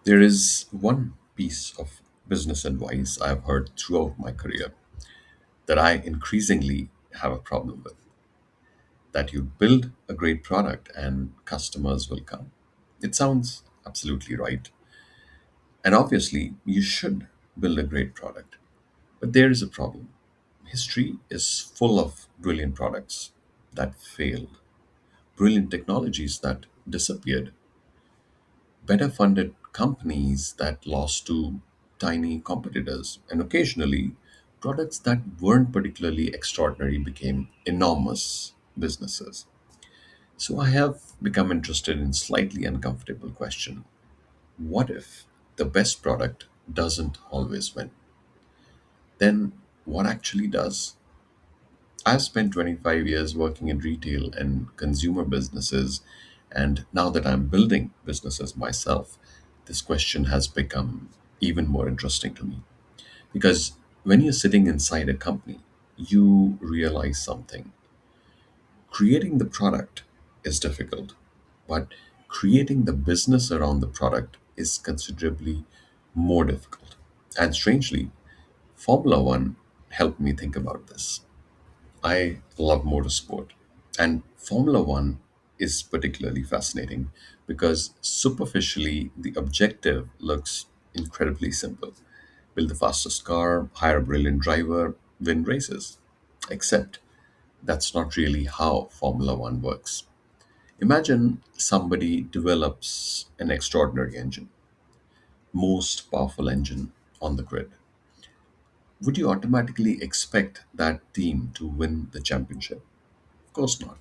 There is one piece of business advice I've heard throughout my career that I increasingly have a problem with, that you build a great product and customers will come. It sounds absolutely right. And obviously, you should build a great product. But there is a problem. History is full of brilliant products that failed, brilliant technologies that disappeared, better funded companies that lost to tiny competitors, and occasionally, products that weren't particularly extraordinary became enormous businesses. So I have become interested in slightly uncomfortable question. What if the best product doesn't always win? Then what actually does? I've spent 25 years working in retail and consumer businesses, and now that I'm building businesses myself, this question has become even more interesting to me. Because when you're sitting inside a company, you realize something. Creating the product is difficult, but creating the business around the product is considerably more difficult. And strangely, Formula One helped me think about this. I love motorsport, and Formula One is particularly fascinating because superficially the objective looks incredibly simple: build the fastest car, hire a brilliant driver, win races. Except that's not really how Formula One works. Imagine somebody develops an extraordinary engine, most powerful engine on the grid. Would you automatically expect that team to win the championship? Of course not,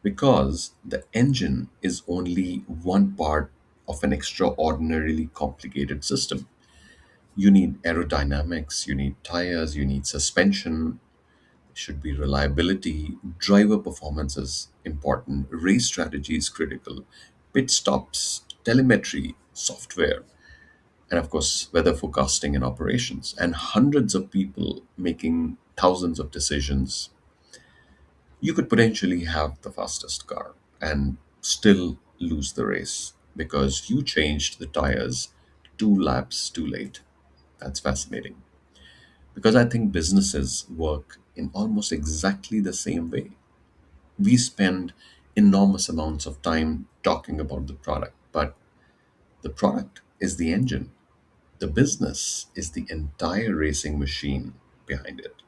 because the engine is only one part of an extraordinarily complicated system. You need aerodynamics, you need tires, you need suspension, should be reliability, driver performance is important, race strategy is critical, pit stops, telemetry, software, and of course, weather forecasting and operations, and hundreds of people making thousands of decisions. You could potentially have the fastest car and still lose the race because you changed the tires 2 laps too late. That's fascinating because I think businesses work in almost exactly the same way. We spend enormous amounts of time talking about the product, but the product is the engine. The business is the entire racing machine behind it.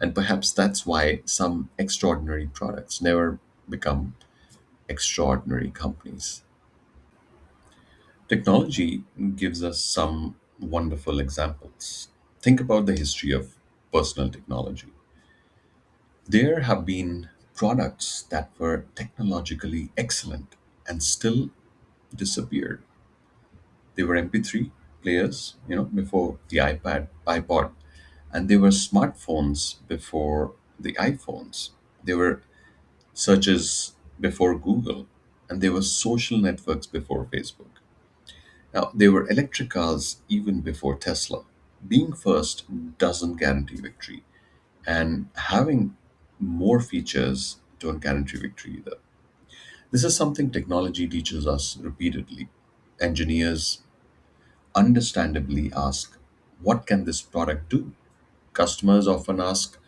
And perhaps that's why some extraordinary products never become extraordinary companies. Technology gives us some wonderful examples. Think about the history of personal technology. There have been products that were technologically excellent and still disappeared. They were MP3 players, before the iPad, iPod, and they were smartphones before the iPhones. They were searches before Google, and they were social networks before Facebook. Now, they were electric cars even before Tesla. Being first doesn't guarantee victory, and having more features don't guarantee victory either. This is something technology teaches us repeatedly. Engineers understandably ask, what can this product do? Customers often ask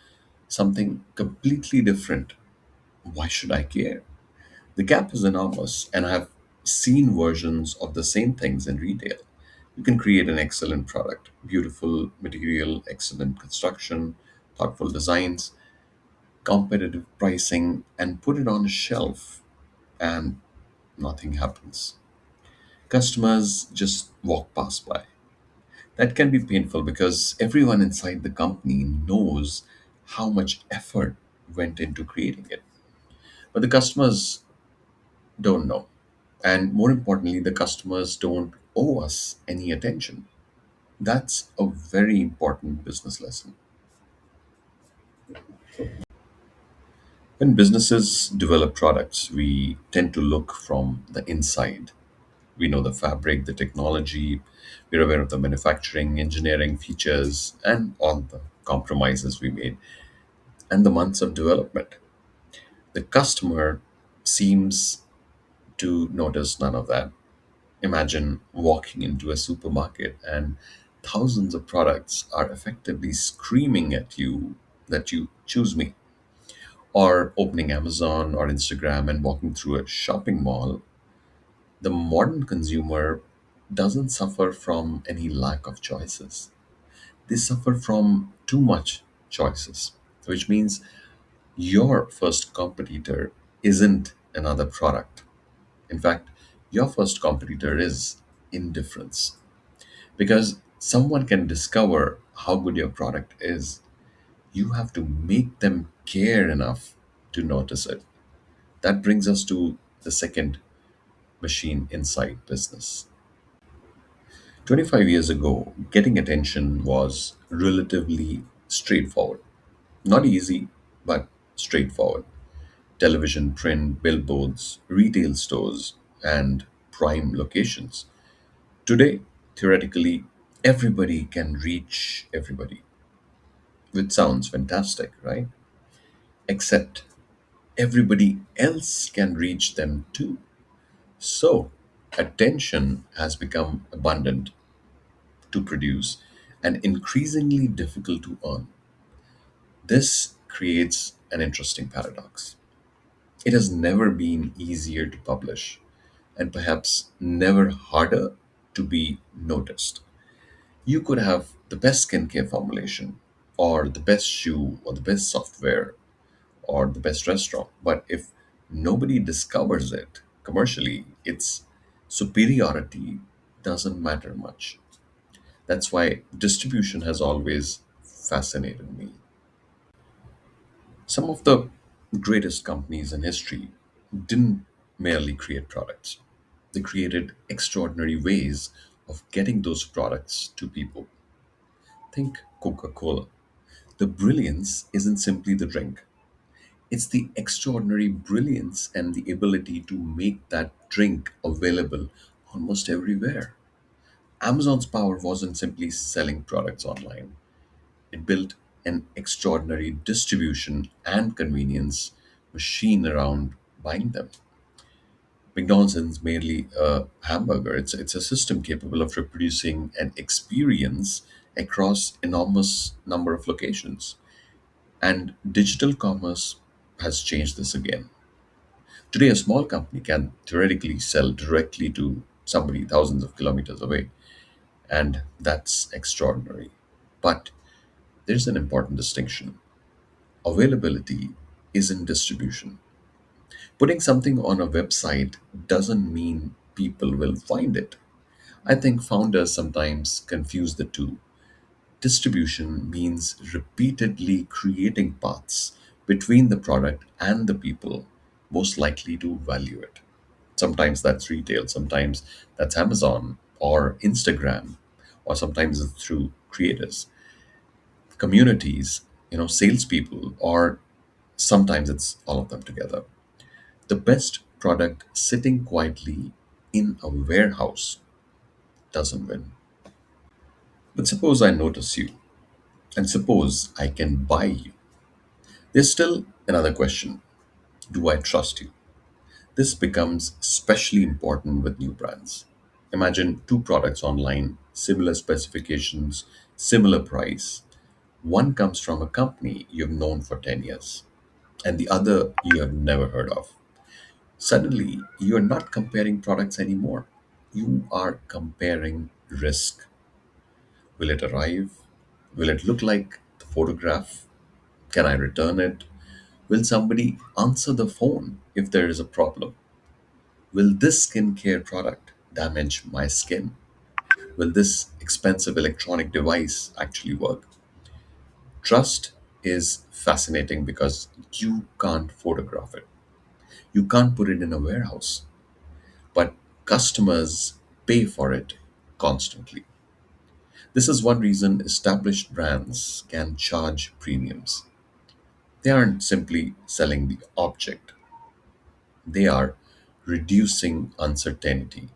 something completely different. Why should I care? The gap is enormous, and I've seen versions of the same things in retail. You can create an excellent product, beautiful material, excellent construction, thoughtful designs, competitive pricing, and put it on a shelf, and nothing happens. Customers just walk past by. That can be painful because everyone inside the company knows how much effort went into creating it. But the customers don't know. And more importantly, the customers don't owe us any attention. That's a very important business lesson. When businesses develop products, we tend to look from the inside. We know the fabric, the technology, we're aware of the manufacturing, engineering features, and all the compromises we made, and the months of development. The customer seems to notice none of that. Imagine walking into a supermarket and thousands of products are effectively screaming at you that you choose me. Or opening Amazon or Instagram and walking through a shopping mall, the modern consumer doesn't suffer from any lack of choices. They suffer from too much choices, which means your first competitor isn't another product. In fact, your first competitor is indifference. Because someone can discover how good your product is, you have to make them care enough to notice it. That brings us to the second machine inside business. 25 years ago, getting attention was relatively straightforward. Not easy, but straightforward. Television, print, billboards, retail stores, and prime locations. Today, theoretically, everybody can reach everybody, which sounds fantastic, right? Except everybody else can reach them too. So, attention has become abundant to produce and increasingly difficult to earn. This creates an interesting paradox. It has never been easier to publish, and perhaps never harder to be noticed. You could have the best skincare formulation, or the best shoe, or the best software, or the best restaurant, but if nobody discovers it commercially, its superiority doesn't matter much. That's why distribution has always fascinated me. Some of the greatest companies in history didn't merely create products, they created extraordinary ways of getting those products to people. Think Coca Cola. The brilliance isn't simply the drink, it's the extraordinary brilliance and the ability to make that drink available almost everywhere. Amazon's power wasn't simply selling products online, it built an extraordinary distribution and convenience machine around buying them. McDonald's isn't merely a hamburger, it's a system capable of reproducing an experience across enormous number of locations. And digital commerce has changed this again. Today, a small company can theoretically sell directly to somebody thousands of kilometers away, and that's extraordinary. But there's an important distinction. Availability isn't distribution. Putting something on a website doesn't mean people will find it. I think founders sometimes confuse the two. Distribution means repeatedly creating paths between the product and the people most likely to value it. Sometimes that's retail, sometimes that's Amazon or Instagram, or sometimes it's through creators, communities, salespeople, or sometimes it's all of them together. The best product sitting quietly in a warehouse doesn't win. But suppose I notice you, and suppose I can buy you. There's still another question. Do I trust you? This becomes especially important with new brands. Imagine two products online, similar specifications, similar price. One comes from a company you've known for 10 years, and the other you have never heard of. Suddenly, you're not comparing products anymore. You are comparing risk. Will it arrive? Will it look like the photograph? Can I return it? Will somebody answer the phone if there is a problem? Will this skincare product damage my skin? Will this expensive electronic device actually work? Trust is fascinating because you can't photograph it. You can't put it in a warehouse, but customers pay for it constantly. This is one reason established brands can charge premiums. They aren't simply selling the object, they are reducing uncertainty.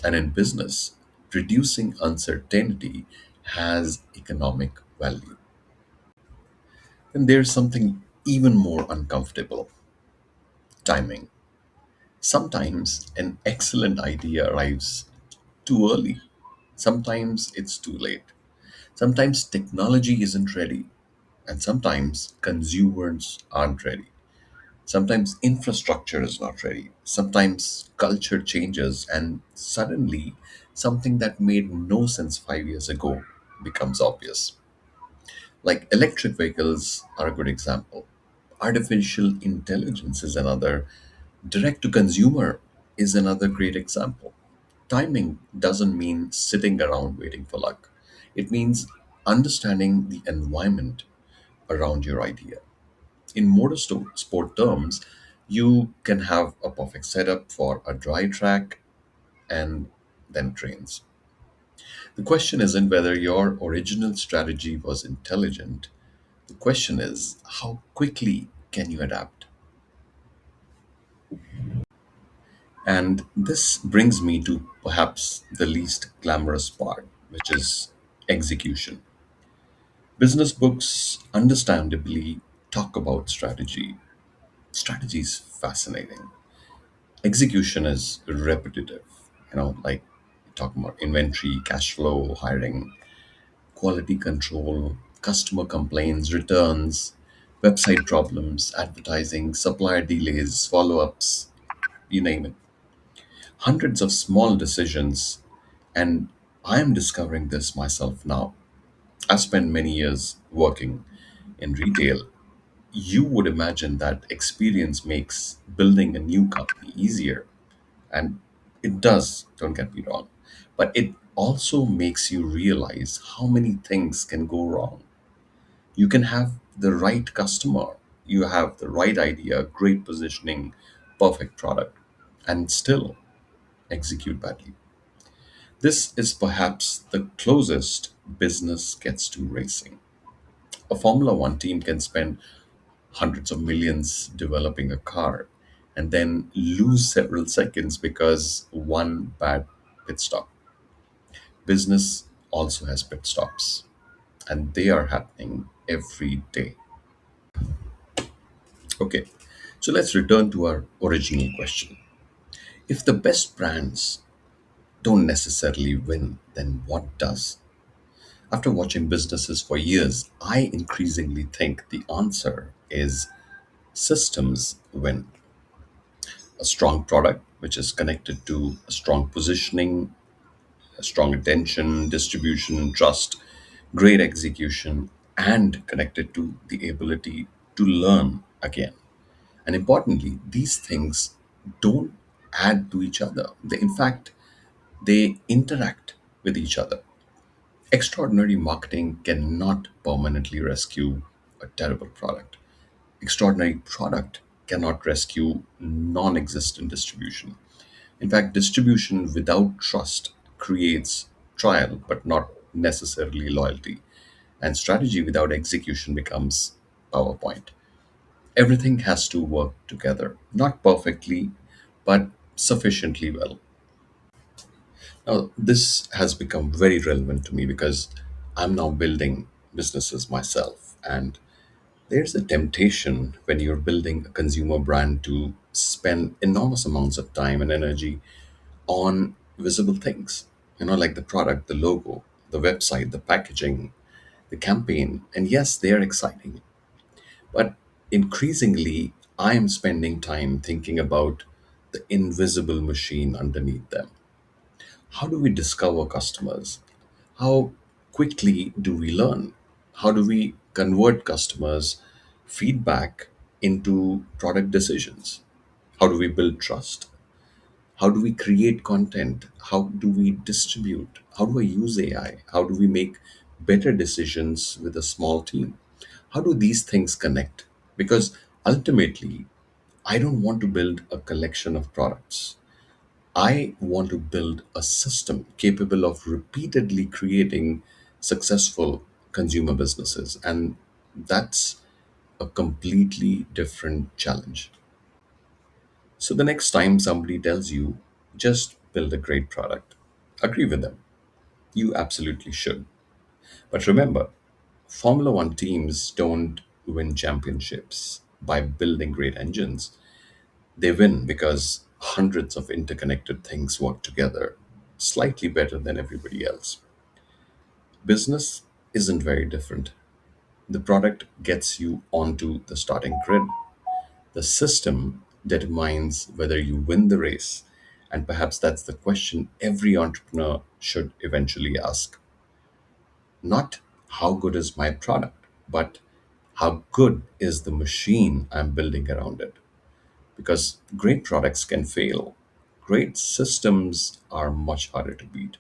And in business, reducing uncertainty has economic value. And there's something even more uncomfortable: timing. Sometimes an excellent idea arrives too early. Sometimes it's too late. Sometimes technology isn't ready. And sometimes consumers aren't ready. Sometimes infrastructure is not ready. Sometimes culture changes, and suddenly something that made no sense 5 years ago becomes obvious. Like electric vehicles are a good example. Artificial intelligence is another. Direct to consumer is another great example. Timing doesn't mean sitting around waiting for luck, it means understanding the environment around your idea. In motorsport terms, you can have a perfect setup for a dry track and then trains. The question isn't whether your original strategy was intelligent. The question is how quickly can you adapt? And this brings me to perhaps the least glamorous part, which is execution. Business books understandably talk about strategy. Strategy is fascinating. Execution is repetitive, like talking about inventory, cash flow, hiring, quality control, customer complaints, returns, website problems, advertising, supplier delays, follow ups, you name it. Hundreds of small decisions, and I am discovering this myself now. I spent many years working in retail. You would imagine that experience makes building a new company easier, and it does, don't get me wrong. But it also makes you realize how many things can go wrong. You can have the right customer, you have the right idea, great positioning, perfect product, and still execute badly. This is perhaps the closest business gets to racing. A Formula One team can spend hundreds of millions developing a car and then lose several seconds because one bad pit stop. Business also has pit stops, and they are happening every day. Okay, so let's return to our original question. If the best brands don't necessarily win, then what does? After watching businesses for years, I increasingly think the answer is systems win. A strong product, which is connected to a strong positioning, a strong attention, distribution, trust, great execution, and connected to the ability to learn again. And importantly, these things don't add to each other. In fact, they interact with each other. Extraordinary marketing cannot permanently rescue a terrible product. Extraordinary product cannot rescue non existent distribution. In fact, distribution without trust creates trial, but not necessarily loyalty. And strategy without execution becomes PowerPoint. Everything has to work together, not perfectly, but sufficiently well. Now, this has become very relevant to me because I'm now building businesses myself. And there's a temptation when you're building a consumer brand to spend enormous amounts of time and energy on visible things, like the product, the logo, the website, the packaging, the campaign. And yes, they are exciting. But increasingly, I am spending time thinking about the invisible machine underneath them. How do we discover customers? How quickly do we learn? How do we convert customers' feedback into product decisions? How do we build trust? How do we create content? How do we distribute? How do I use AI? How do we make better decisions with a small team? How do these things connect? Because ultimately, I don't want to build a collection of products. I want to build a system capable of repeatedly creating successful consumer businesses. And that's a completely different challenge. So the next time somebody tells you, just build a great product, agree with them. You absolutely should. But remember, Formula One teams don't win championships by building great engines. They win because hundreds of interconnected things work together. slightly better than everybody else. Business isn't very different. The product gets you onto the starting grid. The system determines whether you win the race. And perhaps that's the question every entrepreneur should eventually ask. Not how good is my product, but how good is the machine I'm building around it? Because great products can fail. Great systems are much harder to beat.